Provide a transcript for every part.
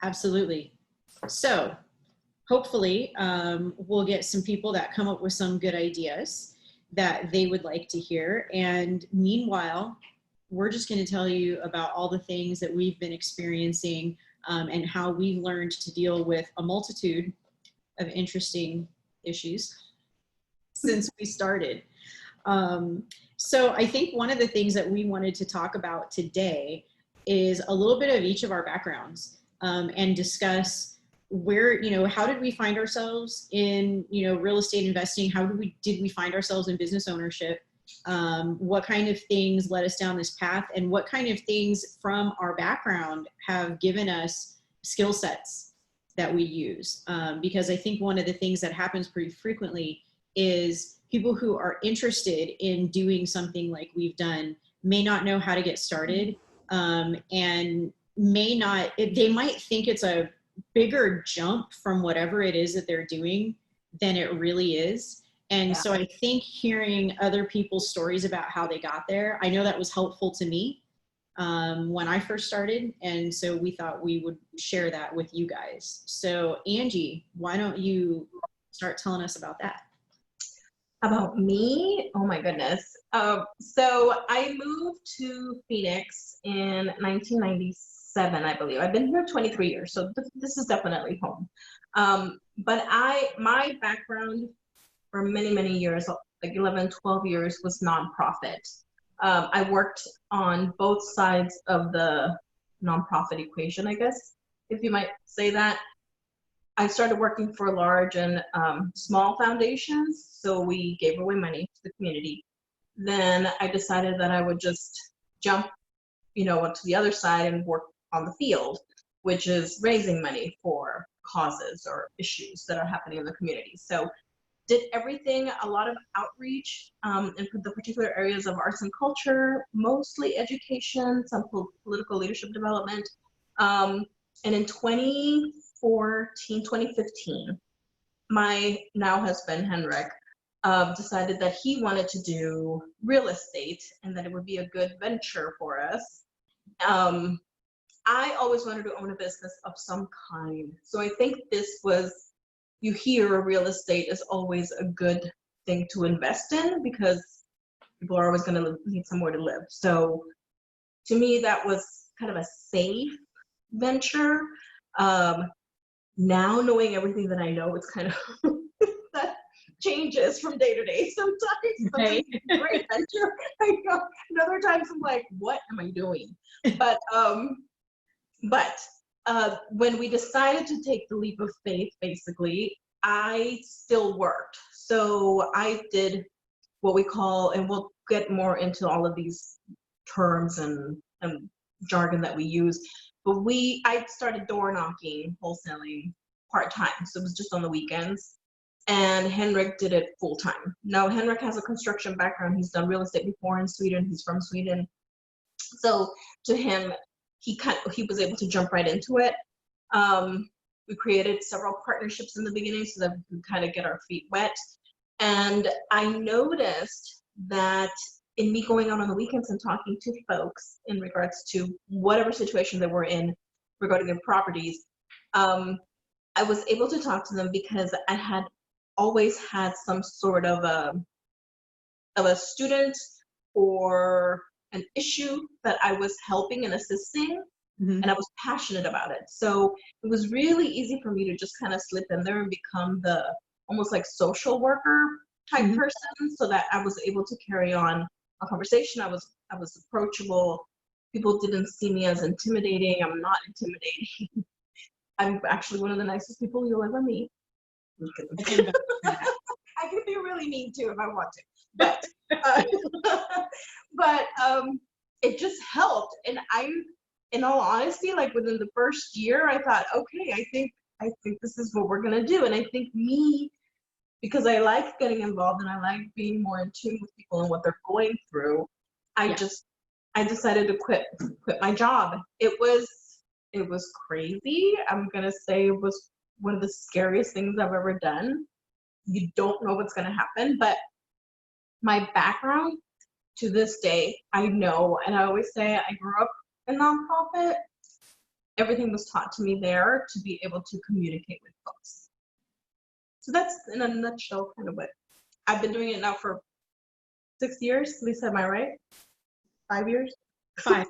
Absolutely. So hopefully we'll get some people that come up with some good ideas that they would like to hear. And meanwhile, we're just going to tell you about all the things that we've been experiencing and how we learned to deal with a multitude of interesting issues since we started. So I think one of the things that we wanted to talk about today is a little bit of each of our backgrounds and discuss where, how did we find ourselves in, real estate investing? How did we find ourselves in business ownership? What kind of things led us down this path, and what kind of things from our background have given us skill sets that we use? Because I think one of the things that happens pretty frequently is people who are interested in doing something like we've done may not know how to get started, and they might think it's a bigger jump from whatever it is that they're doing than it really is. And so I think hearing other people's stories about how they got there, I know that was helpful to me when I first started. And so we thought we would share that with you guys. So Angie, why don't you start telling us about that? About me? Oh my goodness. So I moved to Phoenix in 1997, I believe. I've been here 23 years, so this is definitely home. But my background for many, many years, like 11, 12 years, was nonprofit. I worked on both sides of the nonprofit equation, I guess, if you might say that. I started working for large and small foundations, so we gave away money to the community. Then I decided that I would just jump, to the other side and work on the field, which is raising money for causes or issues that are happening in the community. So did everything, a lot of outreach in the particular areas of arts and culture, mostly education, some political leadership development. And in 2015, my now husband, Henrik, decided that he wanted to do real estate and that it would be a good venture for us. I always wanted to own a business of some kind. So I think this was, you hear real estate is always a good thing to invest in because people are always going to need somewhere to live. So to me, that was kind of a safe venture. Now knowing everything that I know, it's kind of that changes from day to day sometimes. Right. It's a great venture. I know. And other times I'm like, what am I doing? But when we decided to take the leap of faith, basically, I still worked. So I did what we call, and we'll get more into all of these terms and jargon that we use, but I started door knocking, wholesaling part-time. So it was just on the weekends. And Henrik did it full-time. Now, Henrik has a construction background. He's done real estate before in Sweden. He's from Sweden. So to him, he was able to jump right into it. We created several partnerships in the beginning so that we could kind of get our feet wet. And I noticed that in me going out on the weekends and talking to folks in regards to whatever situation they were in regarding their properties, I was able to talk to them because I had always had some sort of a student or an issue that I was helping and assisting, and I was passionate about it. So it was really easy for me to just kind of slip in there and become the almost like social worker type person, so that I was able to carry on a conversation. I was approachable. People didn't see me as intimidating. I'm not intimidating. I'm actually one of the nicest people you'll ever meet. I can be really mean too if I want to, but it just helped. And in all honesty, like within the first year, I thought, okay, I think this is what we're gonna do. And I think because I like getting involved and I like being more in tune with people and what they're going through, I decided to quit my job. It was crazy. I'm gonna say it was one of the scariest things I've ever done. You don't know what's gonna happen, but my background to this day, I know, and I always say I grew up in nonprofit, everything was taught to me there to be able to communicate with folks. So that's in a nutshell kind of what I've been doing it now for 6 years. Lisa, am I right? 5 years? 5.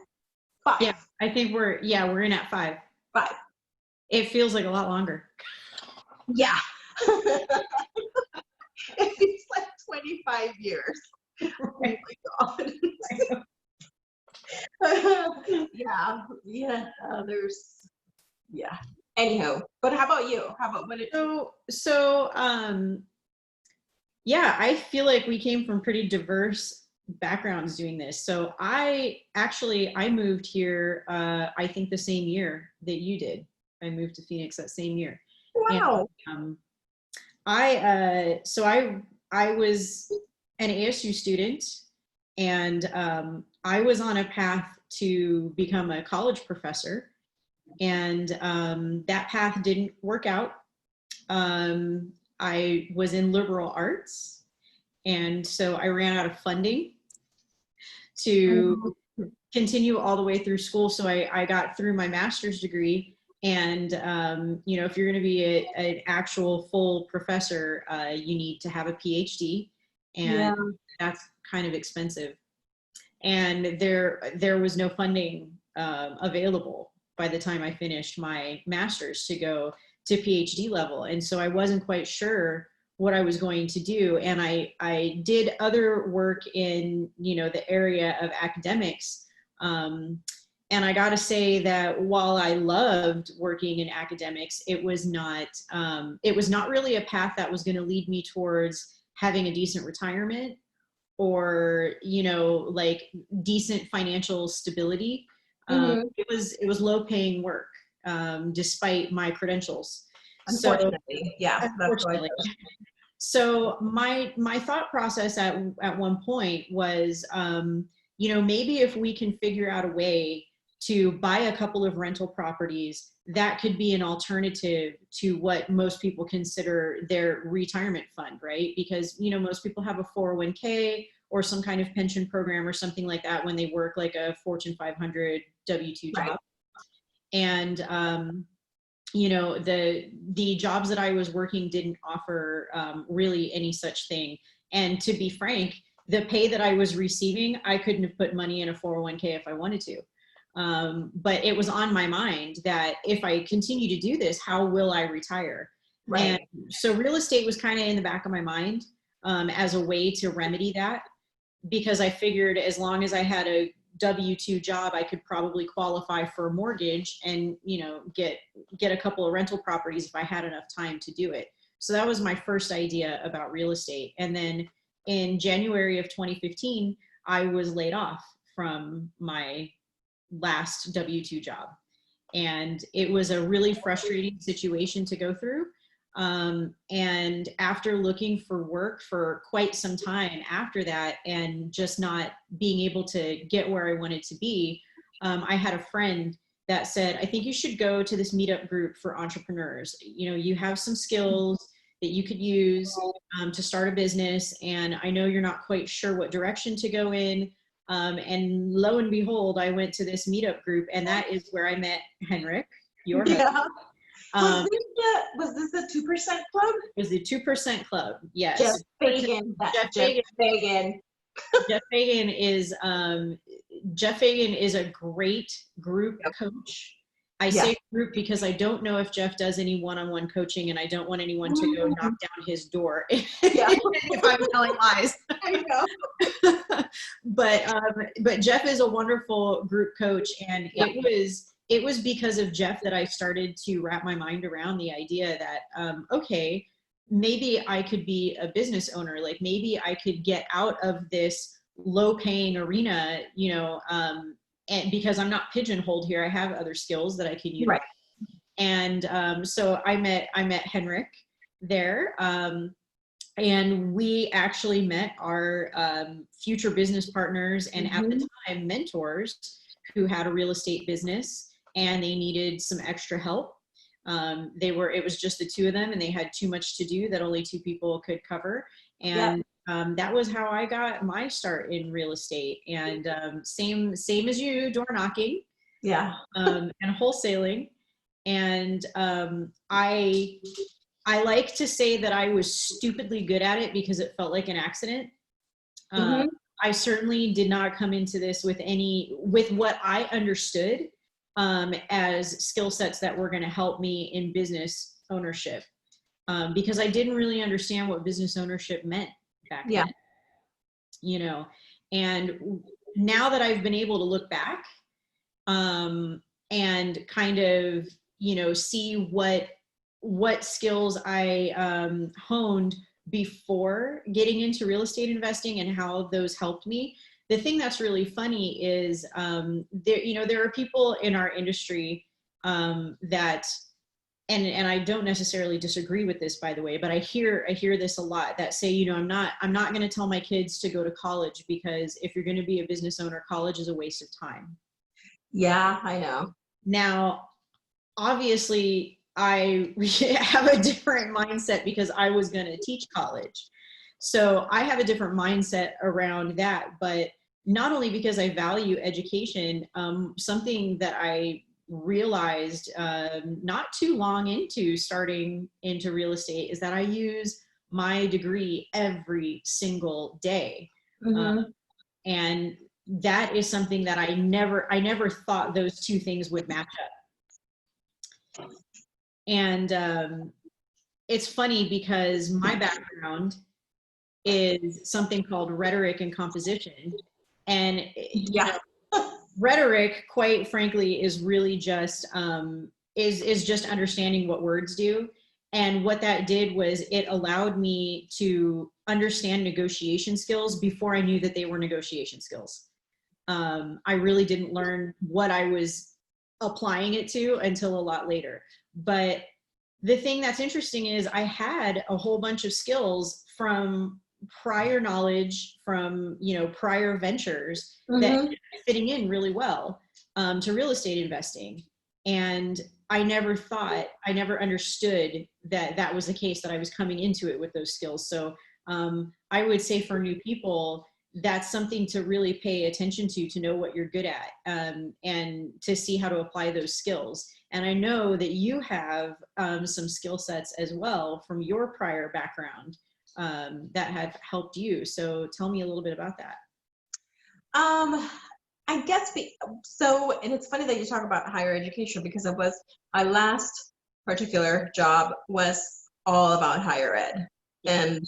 5. Yeah, I think we're in at 5. 5. It feels like a lot longer. Yeah. It feels like 25 years. Right. Oh my God. Yeah. Anyhow, but how about you? How about what it? Yeah, I feel like we came from pretty diverse backgrounds doing this. So I moved here, I think the same year that you did. I moved to Phoenix that same year. Wow. And I was an ASU student, and I was on a path to become a college professor, and that path didn't work out. I was in liberal arts, and so I ran out of funding to continue all the way through school. So I got through my master's degree. And, if you're going to be an actual full professor, you need to have a PhD, and that's kind of expensive. And there was no funding available by the time I finished my master's to go to PhD level. And so I wasn't quite sure what I was going to do. And I did other work in, the area of academics. And I got to say that while I loved working in academics, it was not really a path that was going to lead me towards having a decent retirement or, like decent financial stability. It was low paying work, despite my credentials. Unfortunately, unfortunately. So my thought process at one point was, maybe if we can figure out a way to buy a couple of rental properties, that could be an alternative to what most people consider their retirement fund, right? Because, most people have a 401k or some kind of pension program or something like that when they work like a Fortune 500 W-2 job. Right. And, the jobs that I was working didn't offer really any such thing. And to be frank, the pay that I was receiving, I couldn't have put money in a 401k if I wanted to. But it was on my mind that if I continue to do this, how will I retire? Right. And so real estate was kind of in the back of my mind as a way to remedy that, because I figured as long as I had a W-2 job, I could probably qualify for a mortgage and, get a couple of rental properties if I had enough time to do it. So that was my first idea about real estate. And then in January of 2015, I was laid off from my last W-2 job. And it was a really frustrating situation to go through. And after looking for work for quite some time after that, and just not being able to get where I wanted to be, I had a friend that said, I think you should go to this meetup group for entrepreneurs. You have some skills that you could use to start a business. And I know you're not quite sure what direction to go in. And lo and behold, I went to this meetup group, and that is where I met Henrik, your husband. Was this the 2% club? It was the 2% club. Yes. Jeff Fagan. Jeff Fagan is a great group coach. I say group because I don't know if Jeff does any one-on-one coaching, and I don't want anyone to go knock down his door if I'm telling lies. I know. But Jeff is a wonderful group coach, and it was because of Jeff that I started to wrap my mind around the idea that, okay, maybe I could be a business owner. Like maybe I could get out of this low paying arena, and because I'm not pigeonholed here, I have other skills that I can use. Right. And so I met Henrik there. And we actually met our future business partners and at the time mentors who had a real estate business, and they needed some extra help. It was just the two of them, and they had too much to do that only two people could cover. And that was how I got my start in real estate. And same as you, door knocking. Yeah. And wholesaling. And I like to say that I was stupidly good at it because it felt like an accident. Uh, Hmm. I certainly did not come into this with what I understood as skill sets that were going to help me in business ownership, because I didn't really understand what business ownership meant back Yeah. then, you know. And now that I've been able to look back, and kind of, see what skills I honed before getting into real estate investing and how those helped me. The thing that's really funny is, there are people in our industry that, and I don't necessarily disagree with this, by the way, but I hear this a lot, that say, I'm not going to tell my kids to go to college, because if you're going to be a business owner, college is a waste of time. Yeah, I know. Now, obviously, I have a different mindset because I was going to teach college. So I have a different mindset around that. But not only because I value education, something that I realized not too long into starting into real estate is that I use my degree every single day. Uh, Hmm. and that is something that I never thought those two things would match up. And it's funny because my background is something called rhetoric and composition. And, Yeah. rhetoric, quite frankly, is really just is just understanding what words do. And what that did was it allowed me to understand negotiation skills before I knew that they were negotiation skills. I really didn't learn what I was applying it to until a lot later. But the thing that's interesting is I had a whole bunch of skills from prior knowledge from, prior ventures that Hmm. ended up fitting in really well to real estate investing. And I never understood that that was the case, that I was coming into it with those skills. So I would say for new people, that's something to really pay attention to know what you're good at, and to see how to apply those skills. And I know that you have some skill sets as well from your prior background that have helped you. So tell me a little bit about that. Um, I guess so, and it's funny that you talk about higher education because it was my last particular job was all about higher ed. Yeah. And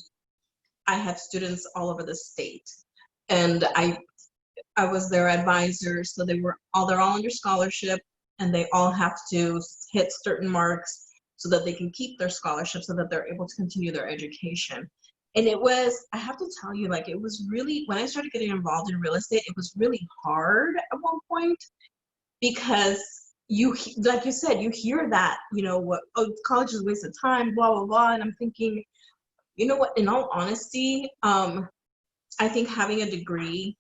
I have students all over the state. And I was their advisor, so they're all under scholarship, and they all have to hit certain marks so that they can keep their scholarship, so that they're able to continue their education. And I have to tell you, like, it was really, when I started getting involved in real estate, it was really hard at one point because like you said, you hear that, what, oh, college is a waste of time, blah, blah, blah. And I'm thinking, you know what, in all honesty, I think having a degree,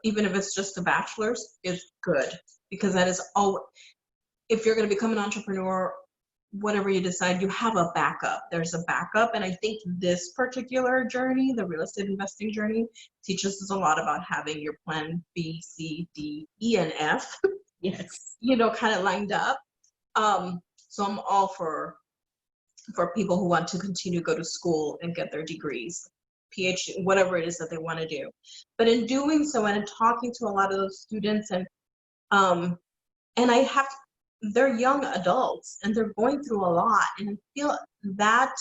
even if it's just a bachelor's, is good, because that is all. If you're going to become an entrepreneur, whatever you decide, you have a backup. There's a backup. And I think this particular journey, the real estate investing journey, teaches us a lot about having your plan B, C, D, E, and F, Yes. kind of lined up. So I'm all for people who want to continue to go to school and get their degrees, PhD, whatever it is that they want to do. But in doing so, and in talking to a lot of those students, um, and they're young adults and they're going through a lot, and I feel that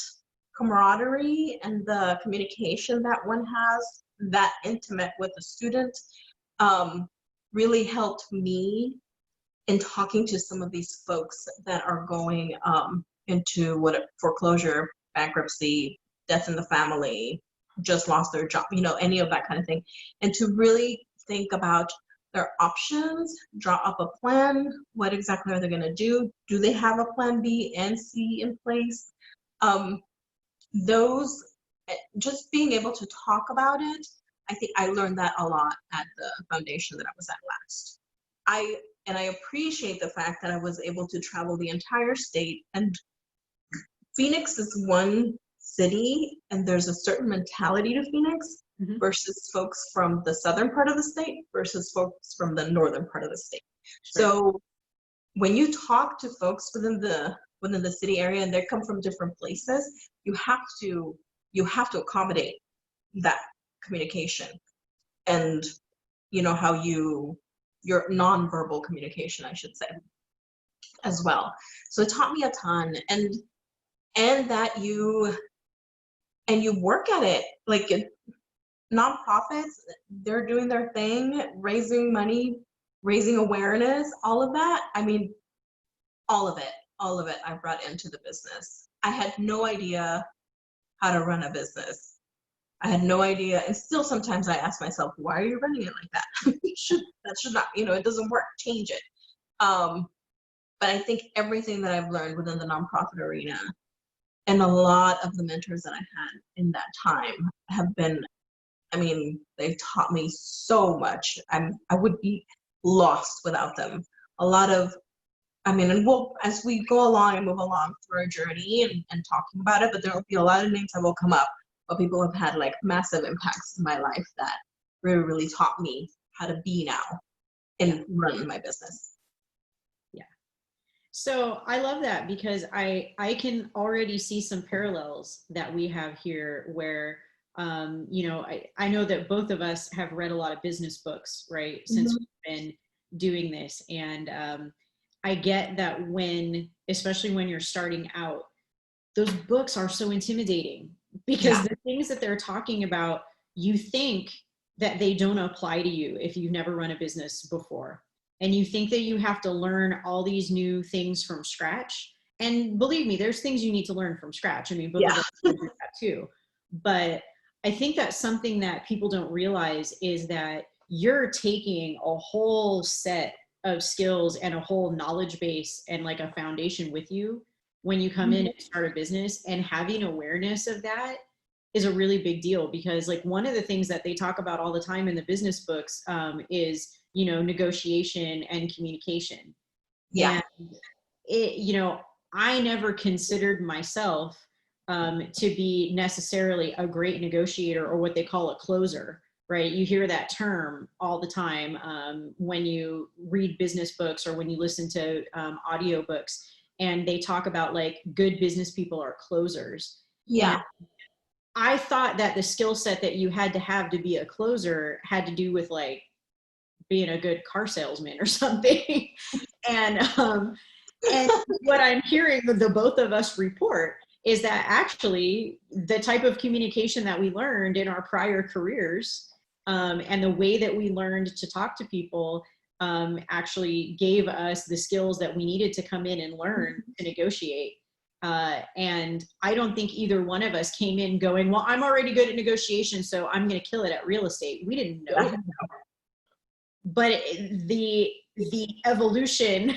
camaraderie and the communication that one has, that intimate with the student, really helped me in talking to some of these folks that are going into foreclosure, bankruptcy, death in the family, just lost their job, any of that kind of thing, and to really think about their options, draw up a plan. What exactly are they going to do? Do they have a plan B and C in place? Those, just being able to talk about it, I think I learned that a lot at the foundation that I was at last. I appreciate the fact that I was able to travel the entire state. And Phoenix is one city, and there's a certain mentality to Phoenix Mm-hmm. versus folks from the southern part of the state versus folks from the northern part of the state. Sure. So when you talk to folks within the city area and they come from different places, you have to accommodate that communication and how your nonverbal communication, I should say, as well. So it taught me a ton, and that you work at it like nonprofits, they're doing their thing, raising money, raising awareness, all of that. I mean, all of it I brought into the business. I had no idea how to run a business. I had no idea, and still sometimes I ask myself, why are you running it like that? That should not, it doesn't work. Change it. But I think everything that I've learned within the nonprofit arena and a lot of the mentors that I had in that time have been, I mean, they've taught me so much. I would be lost without them. A lot of, I mean, and we'll, as we go along and move along through our journey and talking about it, but there will be a lot of names that will come up of people who have had like massive impacts in my life that really, really taught me how to be now and run my business. Yeah. So I love that because I can already see some parallels that we have here where, I know that both of us have read a lot of business books, right? Since we've been doing this. And I get that especially when you're starting out, those books are so intimidating because the things that they're talking about, you think that they don't apply to you if you've never run a business before. And you think that you have to learn all these new things from scratch. And believe me, there's things you need to learn from scratch. I mean, both of us do that too. But I think that's something that people don't realize is that you're taking a whole set of skills and a whole knowledge base and like a foundation with you when you come in and start a business, and having awareness of that is a really big deal because like one of the things that they talk about all the time in the business books is, negotiation and communication. Yeah. And I never considered myself to be necessarily a great negotiator or what they call a closer, right? You hear that term all the time when you read business books or when you listen to audiobooks, and they talk about like good business people are closers. Yeah. And I thought that the skill set that you had to be a closer had to do with like being a good car salesman or something. and and what I'm hearing the both of us report is that actually the type of communication that we learned in our prior careers and the way that we learned to talk to people actually gave us the skills that we needed to come in and learn to negotiate. And I don't think either one of us came in going, well, I'm already good at negotiation, so I'm going to kill it at real estate. We didn't know that. But the evolution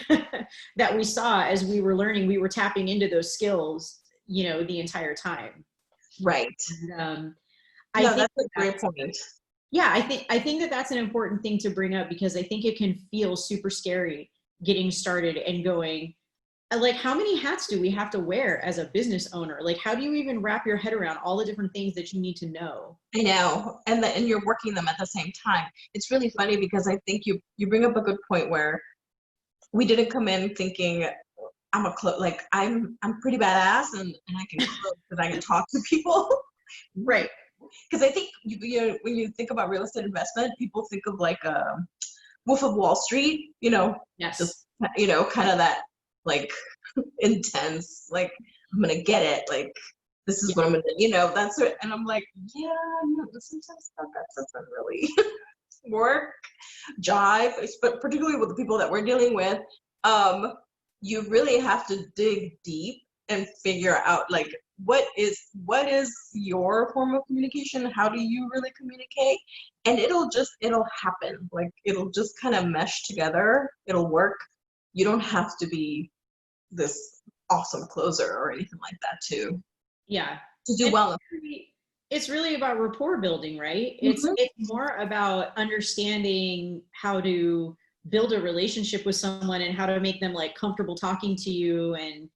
that we saw as we were learning, we were tapping into those skills, the entire time. Right. And, I think that's a great point. Yeah, I think that that's an important thing to bring up because I think it can feel super scary getting started and going, like, how many hats do we have to wear as a business owner? Like, how do you even wrap your head around all the different things that you need to know? I know, and you're working them at the same time. It's really funny because I think you bring up a good point where we didn't come in thinking I'm pretty badass and I can close because I can talk to people. Right. Because I think when you think about real estate investment, people think of like a Wolf of Wall Street, Yes. just kind of that like intense, like I'm gonna get it, like this is what I'm gonna, that's it. And I'm like, yeah, sometimes that doesn't really work, jive, but particularly with the people that we're dealing with, you really have to dig deep and figure out like what is your form of communication, how do you really communicate, and it'll happen, like it'll just kind of mesh together, it'll work. You don't have to be this awesome closer or anything like that to do well. It's really about rapport building, right? It's more about understanding how to build a relationship with someone and how to make them like comfortable talking to you and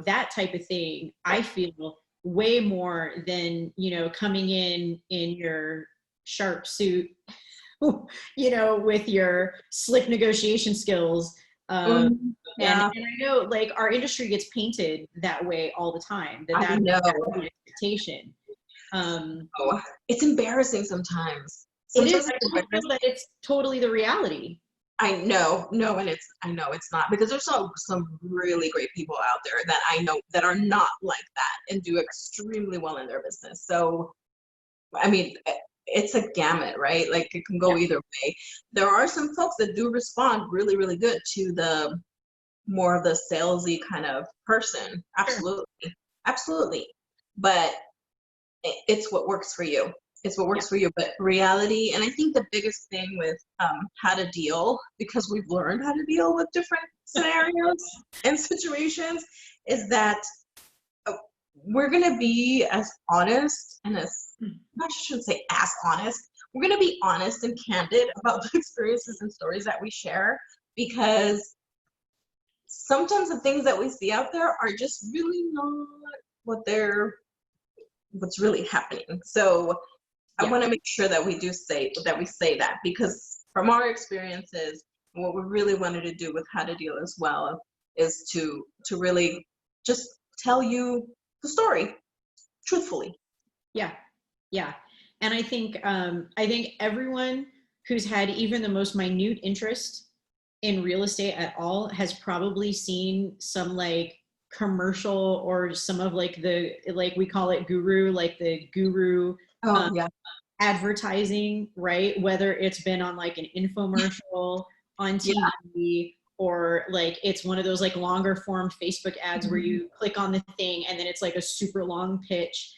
that type of thing. I feel way more than coming in your sharp suit with your slick negotiation skills. Yeah, And I know like our industry gets painted that way all the time, I that's know. an expectation. Oh, it's embarrassing sometimes. It is, Sometimes I it's don't feel embarrassing. that it's totally the reality. I know, no, and I know it's not, because there's some really great people out there that I know that are not like that and do extremely well in their business. So, I mean, it's a gamut, right? Like it can Yeah, go either way. There are some folks that do respond really, really good to the more of the salesy kind of person. sure. Absolutely, absolutely. But it's what works for you. It's what Yeah, works for you. But reality, and I think the biggest thing with how to deal, because we've learned how to deal with different scenarios and situations, is that uh, we're going to be as honest and as, I shouldn't say as honest, we're going to be honest and candid about the experiences and stories that we share, because sometimes the things that we see out there are just really not what they're what's really happening. So I yeah, want to make sure that we say that, because from our experiences, what we really wanted to do with how to deal as well is to really just tell you the story truthfully. yeah, yeah. And I think everyone who's had even the most minute interest in real estate at all has probably seen some like commercial or some of like the, like we call it guru, like the guru Oh yeah, advertising, right? Whether it's been on like an infomercial on yeah. TV, or like it's one of those like longer form Facebook ads where Mhm. you click on the thing and then it's like a super long pitch.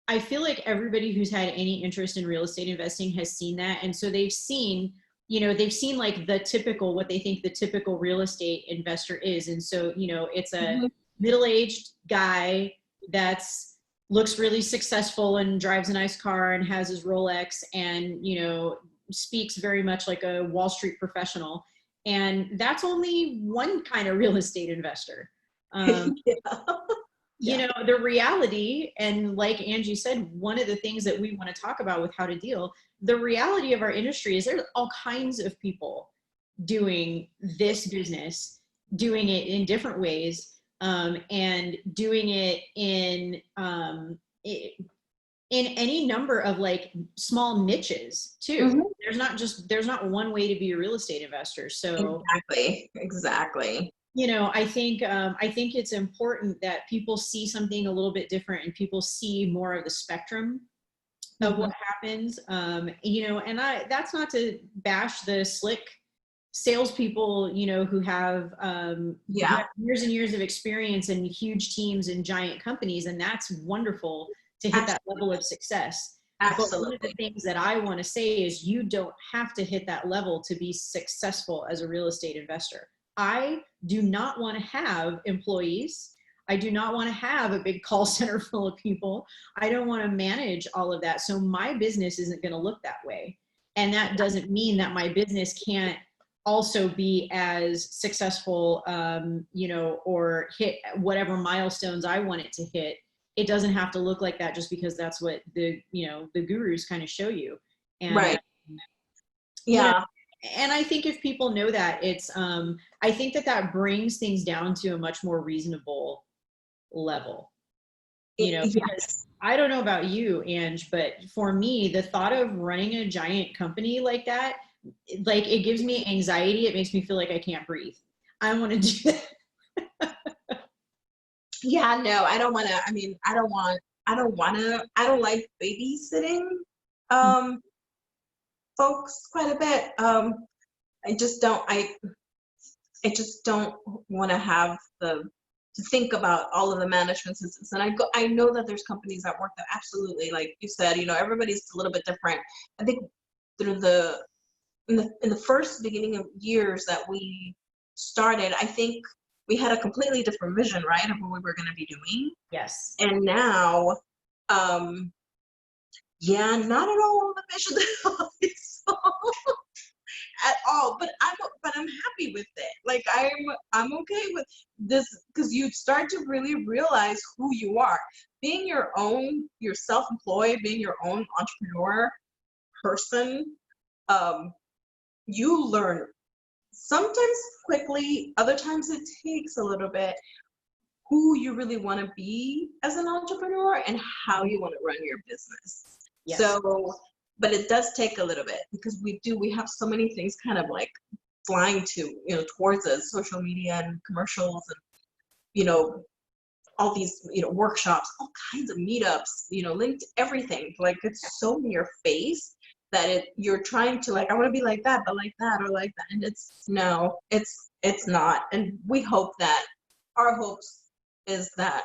I feel like everybody who's had any interest in real estate investing has seen that. And so they've seen like the typical, what they think the typical real estate investor is. And so, it's a Mhm. middle-aged guy that's looks really successful and drives a nice car and has his Rolex and, speaks very much like a Wall Street professional. And that's only one kind of real estate investor. Um, Yeah, yeah. the reality, and like Angie said, one of the things that we want to talk about with how to deal, the reality of our industry is there's all kinds of people doing this business, doing it in different ways, and doing it in any number of like small niches too. Mhm. There's not one way to be a real estate investor. So Exactly, exactly. I think it's important that people see something a little bit different and people see more of the spectrum of what Mhm. happens. And that's not to bash the slick salespeople, who Yeah, have years and years of experience and huge teams and giant companies, and that's wonderful to hit that level of success. But one of the absolutely. things that I want to say is you don't have to hit that level to be successful as a real estate investor. I do not want to have employees. I do not want to have a big call center full of people. I don't want to manage all of that. So my business isn't going to look that way. And that doesn't mean that my business can't also be as successful, or hit whatever milestones I want it to hit. It doesn't have to look like that just because that's what the gurus kind of show you. And Right. you know Yeah. and I think if people know that, I think that brings things down to a much more reasonable level, because Yes. I don't know about you, Ange, but for me, the thought of running a giant company like that, like it gives me anxiety. It makes me feel like I can't breathe. I want to do that. Yeah, no, I don't want to. I mean, I don't like babysitting um folks quite a bit. I just don't I just don't want to have the to think about all of the management systems. And I know that there's companies that work that absolutely, like you said, everybody's a little bit different. I think through in the first beginning of years that we started, I think we had a completely different vision, right, of what we were going to be doing. Yes. And now, um, yeah, not at all the vision that I saw at all. But I'm happy with it. Like I'm okay with this, because you start to really realize who you are. Being you're self-employed, being your own entrepreneur person, you learn sometimes quickly, other times it takes a little bit, who you really want to be as an entrepreneur and how you want to run your business. Yes. So, but it does take a little bit because we have so many things kind of like flying towards us, social media and commercials and, all these, workshops, all kinds of meetups, linked everything. Like it's so in your face that you're trying to like, I want to be like that, but like that or like that. And it's not. And we hope that our hopes is that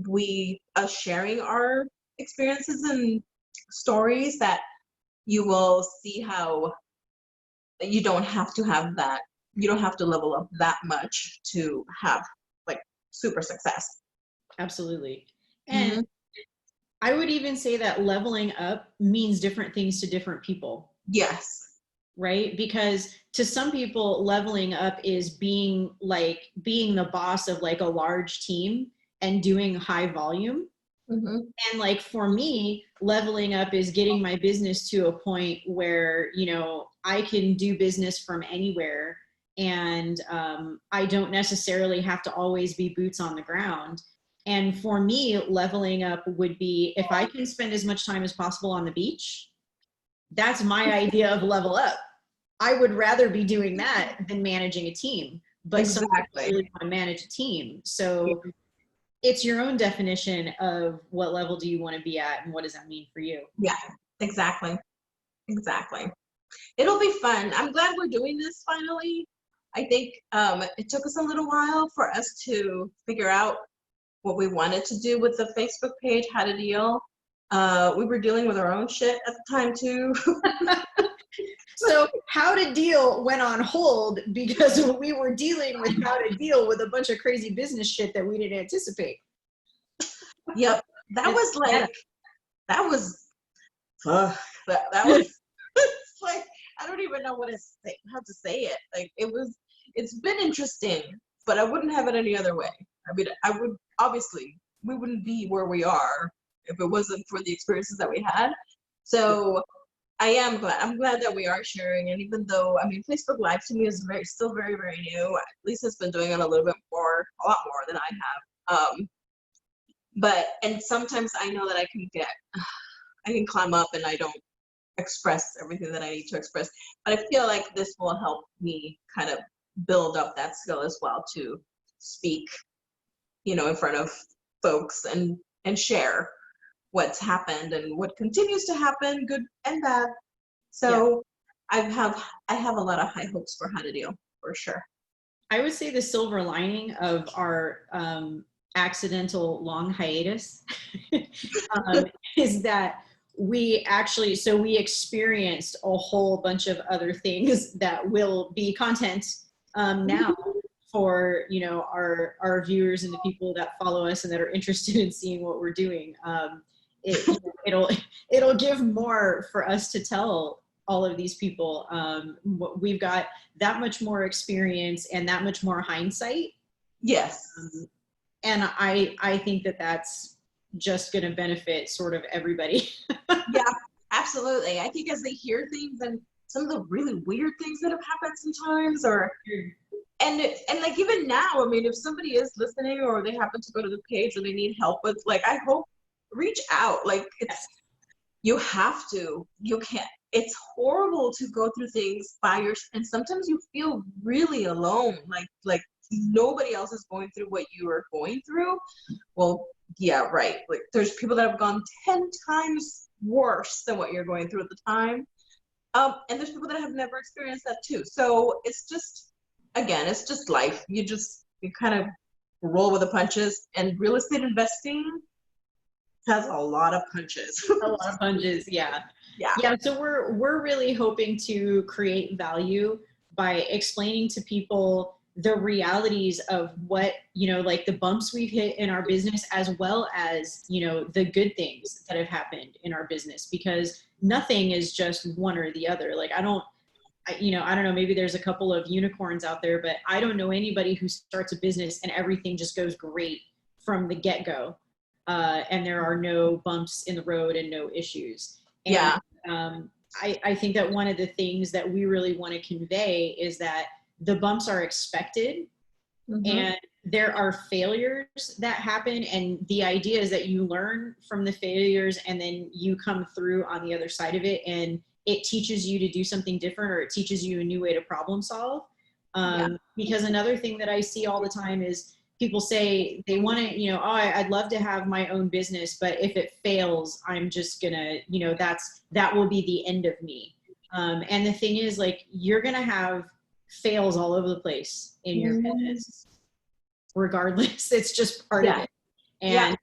we are sharing our experiences and stories that you will see how you don't have to have that. You don't have to level up that much to have like super success. Absolutely. And I would even say that leveling up means different things to different people. Yes. Right? Because to some people, leveling up is being the boss of like a large team and doing high volume. And like for me, leveling up is getting my business to a point where, I can do business from anywhere. And I don't necessarily have to always be boots on the ground. And for me, leveling up would be if I can spend as much time as possible on the beach, that's my idea of level up. I would rather be doing that than managing a team. But some people really want to manage a team. So it's your own definition of what level do you want to be at and what does that mean for you? Yeah, exactly. It'll be fun. I'm glad we're doing this finally. I think it took us a little while for us to figure out what we wanted to do with the Facebook page, how to deal. We were dealing with our own shit at the time too. So how to deal went on hold because we were dealing with how to deal with a bunch of crazy business shit that we didn't anticipate. Yep. That was it's like, I don't even know how to say it. Like it's been interesting, but I wouldn't have it any other way. I mean, we wouldn't be where we are if it wasn't for the experiences that we had. So I'm glad that we are sharing. And even though, I mean, Facebook Live to me is still very, very new. Lisa's been doing it a lot more than I have. And sometimes I know that I can climb up and I don't express everything that I need to express. But I feel like this will help me kind of build up that skill as well to speak, in front of folks and share what's happened and what continues to happen, good and bad. So yeah. I have a lot of high hopes for how to deal, for sure. I would say the silver lining of our accidental long hiatus is that we experienced a whole bunch of other things that will be content now for our viewers and the people that follow us and that are interested in seeing what we're doing. It'll give more for us to tell all of these people. We've got that much more experience and that much more hindsight. Yes. And I think that that's just going to benefit sort of everybody. Yeah, absolutely. I think as they hear things and some of the really weird things that have happened sometimes, and like even now, I mean, if somebody is listening or they happen to go to the page or they need help with, like, I hope reach out. Like you have to, you can't. It's horrible to go through things by yourself, and sometimes you feel really alone. Like nobody else is going through what you are going through. Well, yeah, right. Like there's people that have gone 10 times worse than what you're going through at the time. And there's people that have never experienced that too. So it's just, again, it's just life. You kind of roll with the punches, and real estate investing has a lot of punches. A lot of punches, yeah. So we're really hoping to create value by explaining to people the realities of what, like the bumps we've hit in our business, as well as, the good things that have happened in our business, because nothing is just one or the other. Like I don't know, maybe there's a couple of unicorns out there, but I don't know anybody who starts a business and everything just goes great from the get-go. And there are no bumps in the road and no issues. And, I think that one of the things that we really want to convey is that the bumps are expected, and there are failures that happen. And the idea is that you learn from the failures and then you come through on the other side of it, and it teaches you to do something different, or it teaches you a new way to problem solve. Because another thing that I see all the time is people say they want to, you know, oh, I'd love to have my own business, but if it fails, I'm just gonna, you know, that will be the end of me. And the thing is, like, you're gonna have fails all over the place in your business, regardless. It's just part of it. And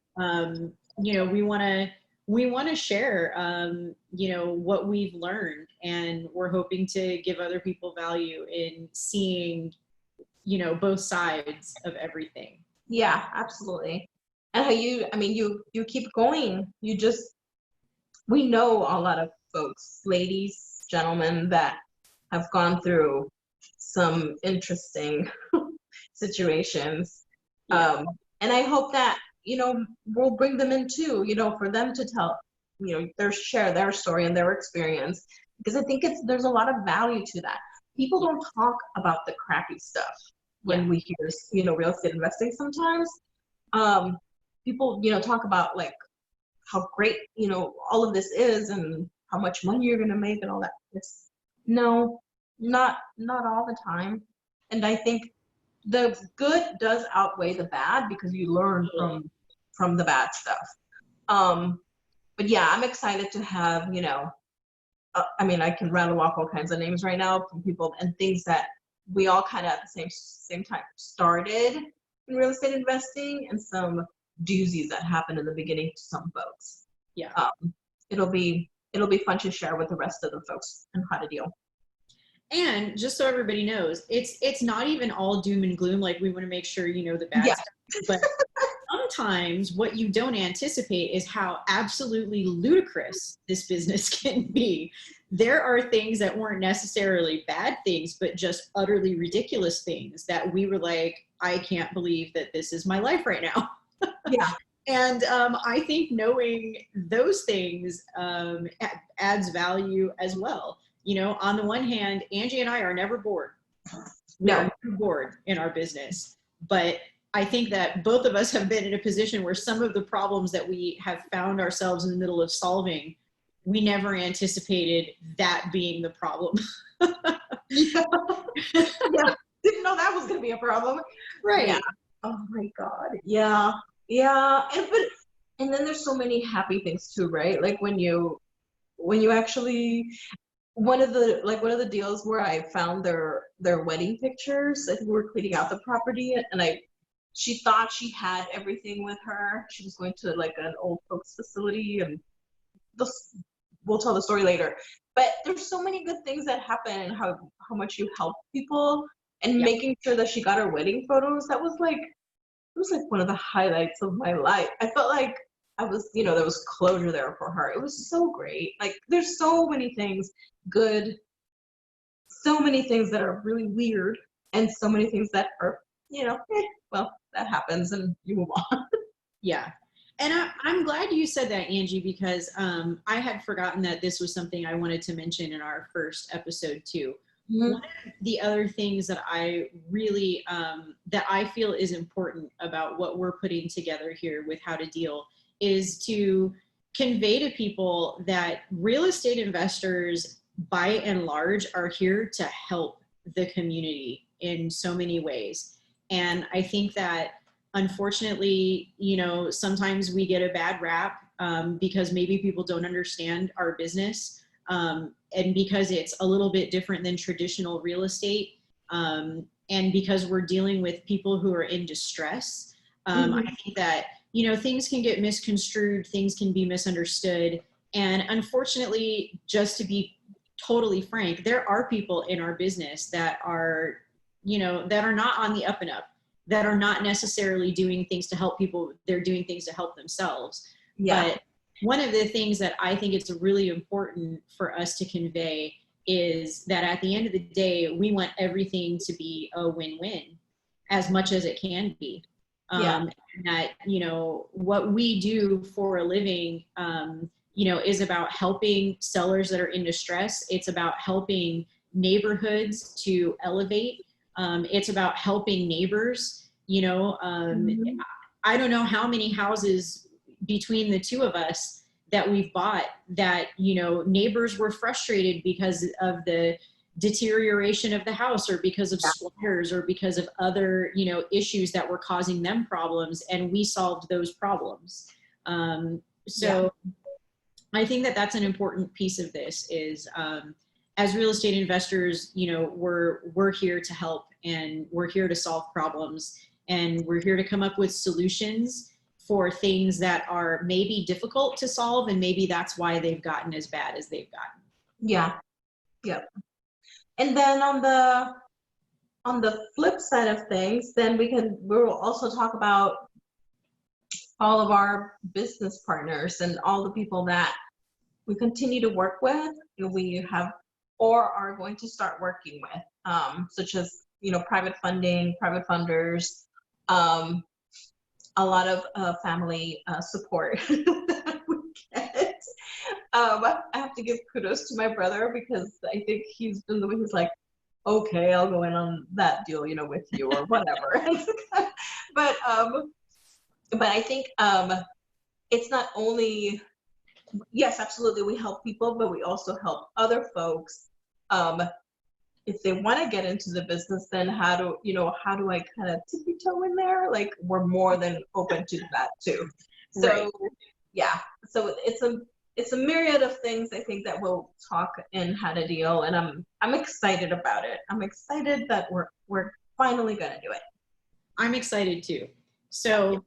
you know, we want to share you know, what we've learned, and we're hoping to give other people value in seeing, you know, both sides of everything. Yeah, absolutely. And how I mean, you keep going. We know a lot of folks, ladies, gentlemen, that have gone through some interesting situations. And I hope that, you know, we'll bring them in too, you know, for them to tell, you know, share their story and their experience, because I think there's a lot of value to that. People don't talk about the crappy stuff when we hear, you know, real estate investing sometimes. People, you know, talk about like how great, you know, all of this is and how much money you're going to make and all that. No, not all the time. And I think the good does outweigh the bad, because you learn from the bad stuff. But yeah, I'm excited to have, you know, I mean, I can rattle off all kinds of names right now from people and things that we all kind of at the same time started in real estate investing, and some doozies that happened in the beginning to some folks. It'll be fun to share with the rest of the folks and how to deal. And just so everybody knows, it's not even all doom and gloom. Like, we want to make sure you know the bad stuff, but sometimes what you don't anticipate is how absolutely ludicrous this business can be. There are things that weren't necessarily bad things, but just utterly ridiculous things that we were like, I can't believe that this is my life right now. And I think knowing those things adds value as well. You know, on the one hand, Angie and I are never bored. We are never bored in our business. But I think that both of us have been in a position where some of the problems that we have found ourselves in the middle of solving, we never anticipated that being the problem. Didn't know that was going to be a problem. Oh my God. And then there's so many happy things too, right? Like when you actually, one of the deals where I found their wedding pictures. I think we were cleaning out the property, and she thought she had everything with her. She was going to like an old folks facility, and we'll tell the story later. But there's so many good things that happen, and how much you help people, and making sure that she got her wedding photos. It was like one of the highlights of my life. I felt like I was, you know, there was closure there for her. It was so great. Like, there's so many things good, so many things that are really weird, and so many things that are, you know, well, that happens and you move on. And I'm glad you said that, Angie, because I had forgotten that this was something I wanted to mention in our first episode too. One of the other things that I really, that I feel is important about what we're putting together here with How to Deal is to convey to people that real estate investors, by and large, are here to help the community in so many ways. And I think that, unfortunately, you know, sometimes we get a bad rap because maybe people don't understand our business, and because it's a little bit different than traditional real estate, and because we're dealing with people who are in distress. I think that, you know, things can get misconstrued, things can be misunderstood. And unfortunately, just to be totally frank, there are people in our business that are, you know, that are not on the up and up, that are not necessarily doing things to help people. They're doing things to help themselves. But one of the things that I think it's really important for us to convey is that at the end of the day, we want everything to be a win-win as much as it can be. And that, you know, what we do for a living, is about helping sellers that are in distress. It's about helping neighborhoods to elevate. It's about helping neighbors. Mhm. I don't know how many houses between the two of us that we've bought that, neighbors were frustrated because of the deterioration of the house, or because of squatters, or because of other, issues that were causing them problems, and we solved those problems. So I think that that's an important piece of this is, as real estate investors, we're here to help, and we're here to solve problems, and we're here to come up with solutions for things that are maybe difficult to solve, and maybe that's why they've gotten as bad as they've gotten. Yeah. Yep. And then on the flip side of things, then we'll also talk about all of our business partners and all the people that we continue to work with, we have or are going to start working with, such as private funding, private funders, a lot of family support that we get. I have to give kudos to my brother, because I think he's been the way he's like, okay, I'll go in on that deal, with you or whatever. but I think it's not only, yes, absolutely, we help people, but we also help other folks. If they want to get into the business, then how do I kind of tippy toe in there? Like, we're more than open to that too. So Right. yeah, so it's a myriad of things, I think, that we'll talk in How to Deal, and I'm excited about it. I'm excited that we're finally gonna do it. I'm excited too. So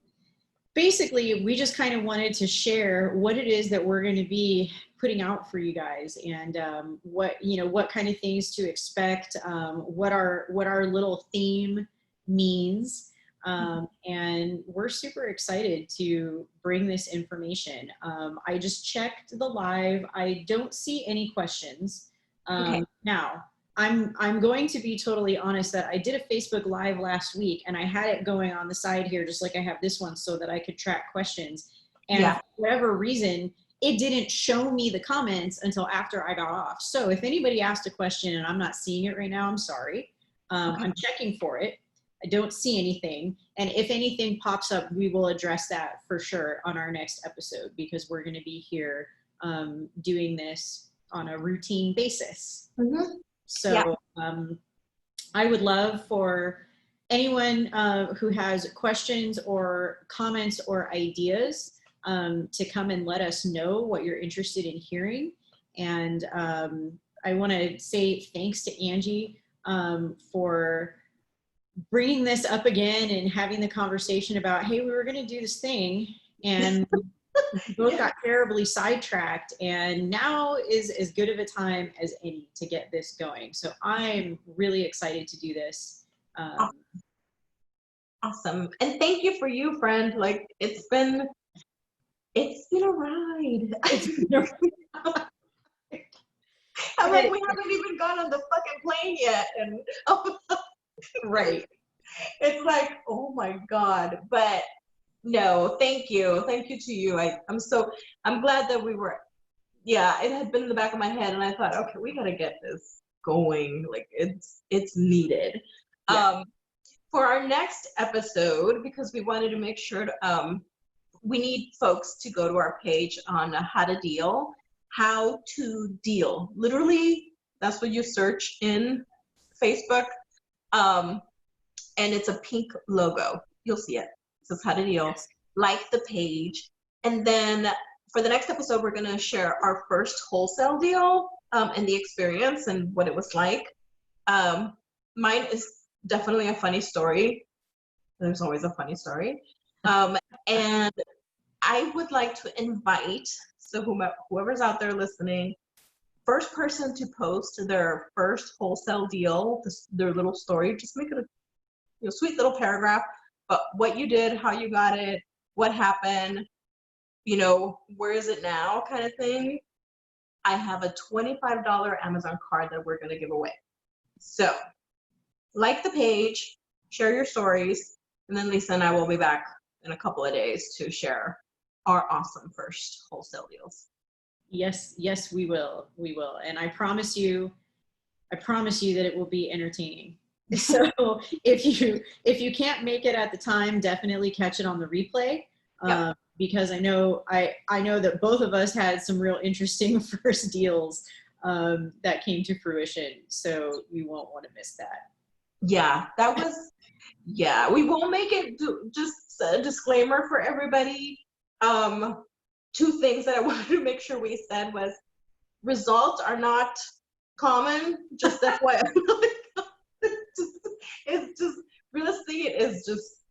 basically, we just kind of wanted to share what it is that we're going to be putting out for you guys, and what kind of things to expect, what our little theme means, and we're super excited to bring this information. I just checked the live. I don't see any questions. Okay. Now, I'm going to be totally honest that I did a Facebook Live last week, and I had it going on the side here, just like I have this one, so that I could track questions. And for whatever reason, it didn't show me the comments until after I got off. So if anybody asked a question and I'm not seeing it right now, I'm sorry. I'm checking for it. I don't see anything. And if anything pops up, we will address that for sure on our next episode, because we're going to be here doing this on a routine basis. Mm-hmm. So I would love for anyone who has questions or comments or ideas to come and let us know what you're interested in hearing. And I want to say thanks to Angie for bringing this up again and having the conversation about, hey, we were going to do this thing, and we both got terribly sidetracked, and now is as good of a time as any to get this going. So I'm really excited to do this. Awesome. And thank you for you, friend. Like, it's been a ride. I'm like, we haven't even gone on the fucking plane yet. And right. It's like, oh my God. But no, thank you. Thank you to you. I'm glad that we were, it had been in the back of my head, and I thought, okay, we gotta get this going. Like, it's needed. Yeah. For our next episode, because we wanted to make sure we need folks to go to our page on How to Deal. Literally, that's what you search in Facebook. And it's a pink logo. You'll see it. It says How to Deal. Yes. Like the page. And then for the next episode, we're going to share our first wholesale deal and the experience and what it was like. Mine is definitely a funny story. There's always a funny story. And I would like to invite, so whoever's out there listening, first person to post their first wholesale deal, their little story, just make it a sweet little paragraph, but what you did, how you got it, what happened, where is it now, kind of thing. I have a $25 Amazon card that we're going to give away. So, like the page, share your stories, and then Lisa and I will be back in a couple of days to share our awesome first wholesale deals. Yes, yes, we will. We will. And I promise you that it will be entertaining. So if you can't make it at the time, definitely catch it on the replay. Yep. Because I know that both of us had some real interesting first deals that came to fruition. So you won't want to miss that. Yeah, that was, yeah, we will make it just a disclaimer for everybody. Two things that I wanted to make sure we said was results are not common, just FYI. It's just real estate is just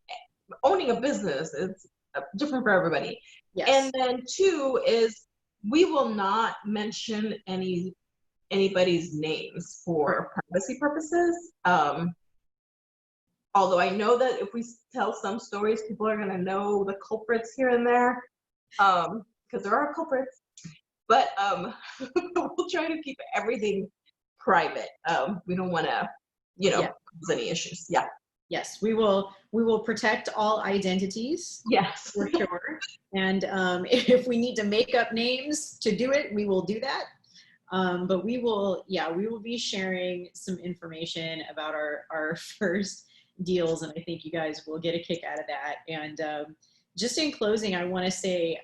owning a business. It's different for everybody. Yes. And then two is we will not mention anybody's names for privacy purposes. Although I know that if we tell some stories, people are gonna know the culprits here and there, because there are culprits. But we'll try to keep everything private. We don't want to, cause any issues. Yeah. Yes, we will protect all identities. Yes. For sure. And if we need to make up names to do it, we will do that. But we will be sharing some information about our first deals, and I think you guys will get a kick out of that. And just in closing, I want to say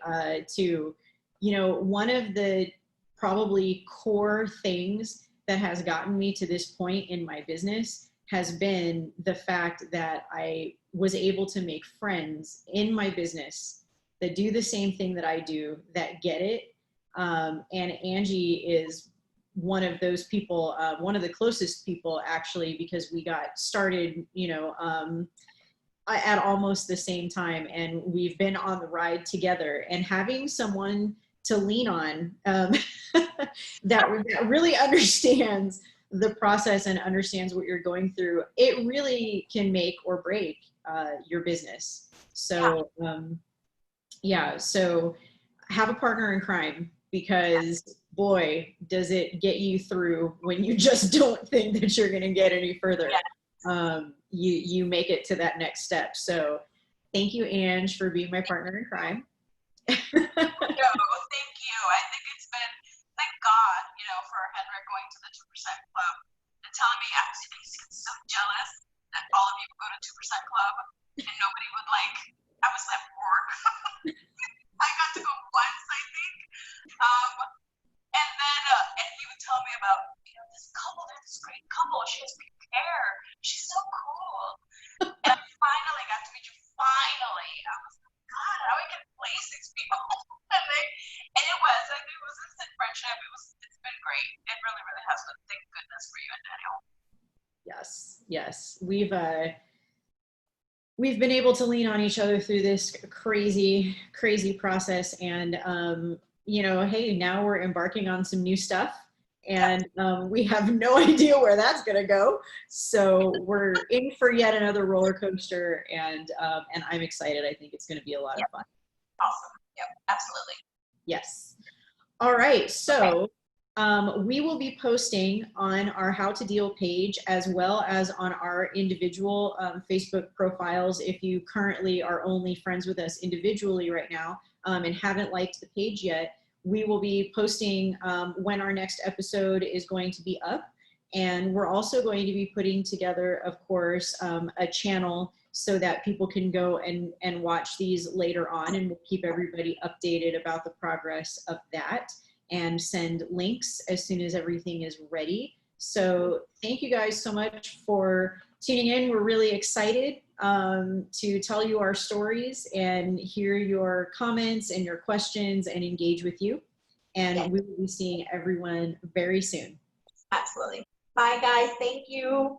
one of the probably core things that has gotten me to this point in my business has been the fact that I was able to make friends in my business that do the same thing that I do, that get it. And Angie is one of those people, one of the closest people actually, because we got started, at almost the same time, and we've been on the ride together. And having someone to lean on that really understands the process and understands what you're going through, it really can make or break your business. So so have a partner in crime, because boy, does it get you through when you just don't think that you're going to get any further. You make it to that next step. So thank you, Ange, for being my partner in crime. No, thank you. I think it's been, thank God, for Henrik going to the 2% Club and telling me he's so jealous that all of you would go to 2% Club and nobody would I was bored. I got to go once, I think. And then and he would tell me about, this couple, they're this great couple. She has pink hair. She's so cool. And I finally got to meet you. Finally. I was like, God, how I can place these people. and it was instant friendship. It's been great. It really, really has been. Thank goodness for you and Daniel. Yes. We've been able to lean on each other through this crazy process. And, hey, now we're embarking on some new stuff, and we have no idea where that's going to go. So we're in for yet another roller coaster, and I'm excited. I think it's going to be a lot of fun. Awesome. Yep, absolutely. Yes. All right. So we will be posting on our How to Deal page, as well as on our individual Facebook profiles. If you currently are only friends with us individually right now and haven't liked the page yet, we will be posting when our next episode is going to be up. And we're also going to be putting together, of course, a channel so that people can go and watch these later on, and we'll keep everybody updated about the progress of that and send links as soon as everything is ready. So thank you guys so much for tuning in. We're really excited to tell you our stories and hear your comments and your questions and engage with you. And we will be seeing everyone very soon. Absolutely. Bye, guys. Thank you.